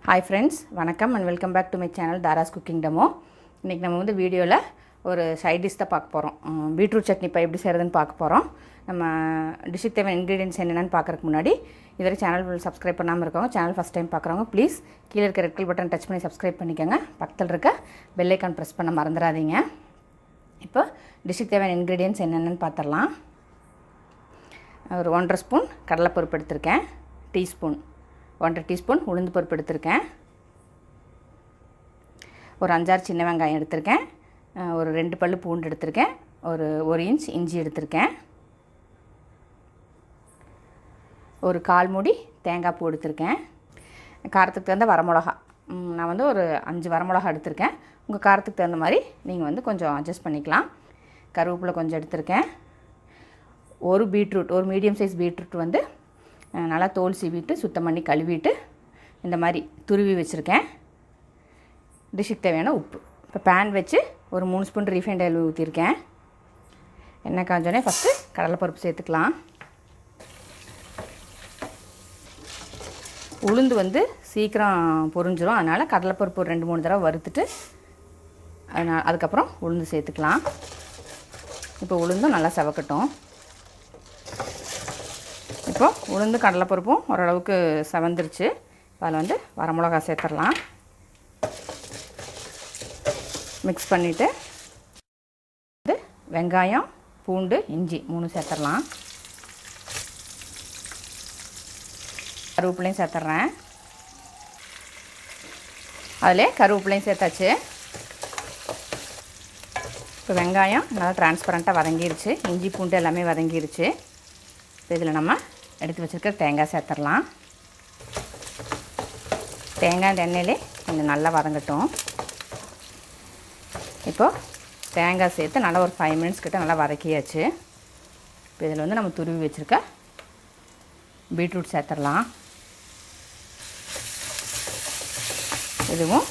Hi friends, வணக்கம் and welcome back to my channel Tara's cooking demo. இன்றைக்கி நம்ம வந்து வீடியோவில் ஒரு சைட் டிஷ் தான் பார்க்க போகிறோம். பீட்ரூட் சட்னி இப்போ எப்படி செய்கிறதுன்னு பார்க்க போகிறோம். நம்ம டிஷ்ஷுக்கு தேவையான இன்க்ரீடியன்ஸ் என்னென்னு பார்க்குறதுக்கு முன்னாடி இதுவரை சேனல் சப்ஸ்கிரைப் பண்ணாமல் இருக்கவங்க, சேனல் ஃபஸ்ட் டைம் பார்க்குறவங்க ப்ளீஸ் கீழே இருக்க ரெட் கலர் பட்டன் டச் பண்ணி சப்ஸ்கிரைப் பண்ணிக்கோங்க. பக்கத்தில் இருக்க பெல் ஐக்கான் ப்ரெஸ் பண்ண மறந்துடாதீங்க. இப்போ டிஷ்ஷுக்கு தேவையான இன்க்ரீடியன்ஸ் என்னென்னு பார்த்துடலாம். ஒரு 1.5 ஸ்பூன் கடலைப்பருப்பு எடுத்திருக்கேன், டீஸ்பூன் 1.5 டீஸ்பூன் உளுந்து பருப்பு எடுத்திருக்கேன், ஒரு 5-6 சின்ன வெங்காயம் எடுத்திருக்கேன், ஒரு 2 பல்லு பூண்டு எடுத்திருக்கேன், ஒரு 1 இன்ச் இஞ்சி எடுத்திருக்கேன், ஒரு 1/4 மூடி தேங்காய் பூ எடுத்திருக்கேன், காரத்துக்கு தகுந்த வரமிளகா நான் வந்து ஒரு 5 வரமிளகா எடுத்திருக்கேன். உங்கள் காரத்துக்கு தகுந்த மாதிரி நீங்கள் வந்து கொஞ்சம் அட்ஜஸ்ட் பண்ணிக்கலாம். கருவேப்பிலை கொஞ்சம் எடுத்திருக்கேன், ஒரு பீட்ரூட், ஒரு மீடியம் சைஸ் பீட்ரூட் வந்து நல்லா தோல் சீவிட்டு சுத்தம் பண்ணி கழுவிட்டு இந்த மாதிரி துருவி வச்சுருக்கேன். டிஷ்ஷுக்கு தேவையான உப்பு. இப்போ பேன் வச்சு ஒரு 3 ஸ்பூன் ரீஃபைண்ட் ஆயில் ஊற்றிருக்கேன். எண்ணெய் காஞ்சோடனே ஃபஸ்ட்டு கடலைப்பருப்பு சேர்த்துக்கலாம். உளுந்து வந்து சீக்கிரம் பொரிஞ்சிடும், அதனால் கடலைப்பருப்பு ஒரு 2-3 தடவை வறுத்துட்டு அதுக்கப்புறம் உளுந்து சேர்த்துக்கலாம். இப்போ உளுந்தும் நல்லா செவக்கட்டும். இப்போ உளுந்து கடலைப்பருப்பும் ஓரளவுக்கு செவந்துருச்சு. அதில் வந்து வரமிளகா சேர்த்துடலாம். மிக்ஸ் பண்ணிவிட்டு வந்து வெங்காயம், பூண்டு, இஞ்சி 3 சேர்த்துடலாம். கருவேப்பிலையும் சேர்த்துட்றேன். அதிலே கருவேப்பிலையும் சேர்த்தாச்சு. இப்போ வெங்காயம் நல்லா டிரான்ஸ்பரண்ட்டாக வதங்கிருச்சு, இஞ்சி பூண்டு எல்லாமே வதங்கிருச்சு. இப்போ இதில் நம்ம எடுத்து வச்சுருக்க தேங்காய் சேர்த்துடலாம். தேங்காய் இந்த எண்ணெயிலே கொஞ்சம் நல்லா வதங்கட்டும். இப்போது தேங்காய் சேர்த்து நல்லா ஒரு 5 மினிட்ஸ் கிட்ட நல்லா வதக்கியாச்சு. இப்போ இதில் வந்து நம்ம துருவி வச்சுருக்க பீட்ரூட் சேர்த்துடலாம். இதுவும்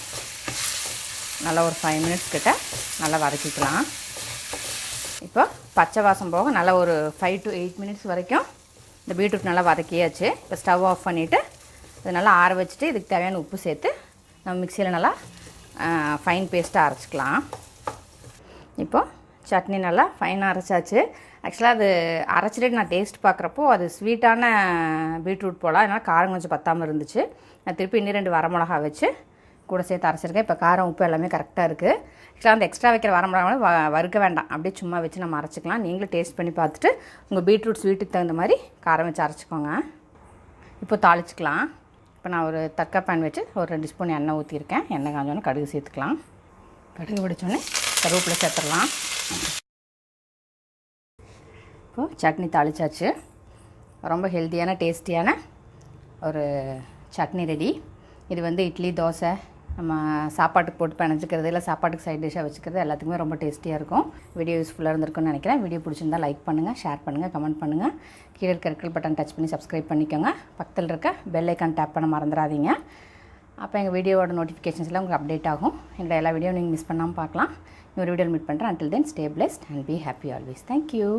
நல்லா ஒரு 5 மினிட்ஸ் கிட்ட நல்லா வதக்கிக்கலாம். இப்போ பச்சை வாசம் போக நல்லா ஒரு 5 to 8 மினிட்ஸ் வரைக்கும் இந்த பீட்ரூட் நல்லா வதக்கியாச்சு. இப்போ ஸ்டவ் ஆஃப் பண்ணிவிட்டு இது நல்லா ஆற வச்சுட்டு இதுக்கு தேவையான உப்பு சேர்த்து நம்ம மிக்சியில் நல்லா ஃபைன் பேஸ்ட்டாக அரைச்சிக்கலாம். இப்போது சட்னி நல்லா ஃபைனாக அரைச்சாச்சு. ஆக்சுவலாக அது அரைச்சிட்டு நான் டேஸ்ட் பார்க்குறப்போ அது ஸ்வீட்டான பீட்ரூட் போல், அதனால் காரம் கொஞ்சம் பத்தாமல் இருந்துச்சு. நான் திருப்பி இன்னும் 2 வரமிளகா வச்சு கூட சேர்த்து அரைச்சிருக்கேன். இப்போ காரம் உப்பு எல்லாமே கரெக்டாக இருக்குது. ஆக்சுவலாக அந்த எக்ஸ்ட்ரா வைக்கிற வரமிளகா வறுக்க வேண்டாம், அப்படியே சும்மா வச்சு நம்ம அரைச்சிக்கலாம். நீங்களும் டேஸ்ட் பண்ணி பார்த்துட்டு உங்கள் பீட்ரூட் ஸ்வீட்டுக்கு தகுந்த மாதிரி காரம் வச்சு அரைச்சிக்கோங்க. இப்போ தாளிச்சிக்கலாம். இப்போ நான் ஒரு தக்காளி பேன் வச்சு ஒரு 2 ஸ்பூன் எண்ணெய் ஊற்றிருக்கேன். எண்ணெய் காஞ்சோன்னே கடுகு சேர்த்துக்கலாம். கடுகு பிடிச்சோன்னே கருவேப்பிலை சேர்த்துடலாம். இப்போது சட்னி தாளிச்சாச்சு. ரொம்ப ஹெல்த்தியான டேஸ்டியான ஒரு சட்னி ரெடி. இது வந்து இட்லி, தோசை, நம்ம சாப்பாட்டுக்கு போட்டு பிணைஞ்சிக்கிறது, இல்லை சாப்பாட்டுக்கு சைட் டிஷ்ஷாக வச்சுக்கிறது எல்லாத்துக்குமே ரொம்ப டேஸ்டியாக இருக்கும். வீடியோ யூஸ்ஃபுல்லாக இருந்திருக்குன்னு நினைக்கிறேன். வீடியோ பிடிச்சிருந்தால் லைக் பண்ணுங்கள், ஷேர் பண்ணுங்கள், கமெண்ட் பண்ணுங்கள். கீழே இருக்க ரெட் கலர் பட்டன் டச் பண்ணி சப்ஸ்கிரைப் பண்ணிக்கோங்க. பக்கத்தில் இருக்க பெல் ஐக்கான் டேப் பண்ண மறந்துடாதீங்க. அப்போ எங்கள் வீடியோவோட நோட்டிஃபிகேஷன்ஸ்லாம் உங்களுக்கு அப்டேட் ஆகும். எங்களோட எல்லா வீடியோ நீங்கள் மிஸ் பண்ணாமல் பார்க்கலாம். இன்னொரு வீடியோவில் மீட் பண்ணுறேன். Until then, stay blessed and be happy always. Thank you.